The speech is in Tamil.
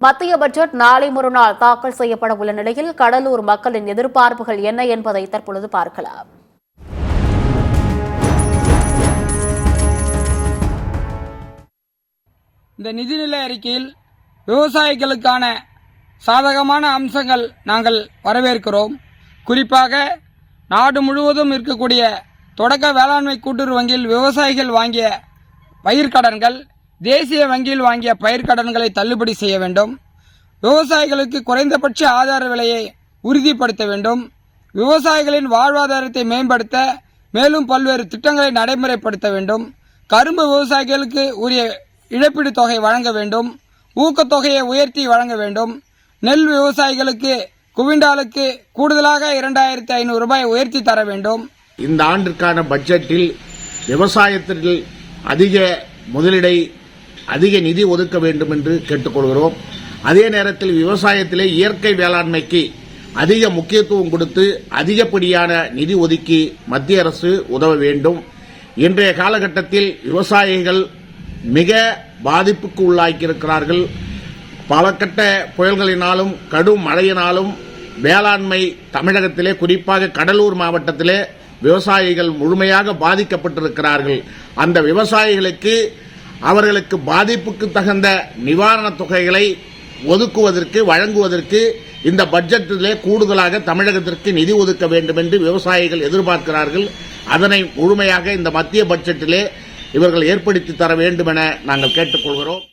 மத்திய பட்ஜெட் நாளை மறுநாள் தாக்கல் செய்யப்பட உள்ள நிலையில் கடலூர் மக்களின் எதிர்பார்ப்புகள் என்ன என்பதை தற்பொழுது பார்க்கலாம். இந்த நிதிநிலை அறிக்கையில் விவசாயிகளுக்கான சாதகமான அம்சங்கள் நாங்கள் வரவேற்கிறோம். குறிப்பாக நாடு முழுவதும் இருக்கக்கூடிய தொடக்க வேளாண்மை கூட்டுறவு வங்கியில் விவசாயிகள் வாங்கிய பயிர்க்கடன்கள் தேசிய வங்கியில் வாங்கிய பயிர்க்கடன்களை தள்ளுபடி செய்ய வேண்டும். விவசாயிகளுக்கு குறைந்தபட்ச ஆதார விலையை உறுதிப்படுத்த வேண்டும். விவசாயிகளின் வாழ்வாதாரத்தை மேம்படுத்த மேலும் பல்வேறு திட்டங்களை நடைமுறைப்படுத்த வேண்டும். கரும்பு விவசாயிகளுக்கு உரிய இழப்பீடு தொகை வழங்க வேண்டும். ஊக்கத்தொகையை உயர்த்தி வழங்க வேண்டும். நெல் விவசாயிகளுக்கு குவிண்டாலுக்கு கூடுதலாக 2500 ரூபாய் உயர்த்தி தர வேண்டும். இந்த ஆண்டிற்கான பட்ஜெட்டில் விவசாயத்தில் அதிக முதலீடை அதிக நிதி ஒதுக்க வேண்டும் என்று கேட்டுக்கொள்கிறோம். அதே நேரத்தில் விவசாயத்திலே இயற்கை வேளாண்மைக்கு அதிக முக்கியத்துவம் கொடுத்து அதிகப்படியான நிதி ஒதுக்கி மத்திய அரசு உதவ வேண்டும். இன்றைய காலகட்டத்தில் விவசாயிகள் மிக பாதிப்புக்கு உள்ளாக்கியிருக்கிறார்கள். பல கட்ட புயல்களினாலும் கடும் மழையினாலும் வேளாண்மை தமிழகத்திலே குறிப்பாக கடலூர் மாவட்டத்திலே விவசாயிகள் முழுமையாக பாதிக்கப்பட்டிருக்கிறார்கள். அந்த விவசாயிகளுக்கு அவர்களுக்கு பாதிப்புக்கு தகுந்த நிவாரணத் தொகைகளை ஒதுக்குவதற்கு வழங்குவதற்கு இந்த பட்ஜெட்டிலே கூடுதலாக தமிழகத்திற்கு நிதி ஒதுக்க வேண்டும் என்று விவசாயிகள் எதிர்பார்க்கிறார்கள். அதனை முழுமையாக இந்த மத்திய பட்ஜெட்டிலே இவர்கள் ஏற்படுத்தி தர வேண்டும் என நாங்கள் கேட்டுக்கொள்கிறோம்.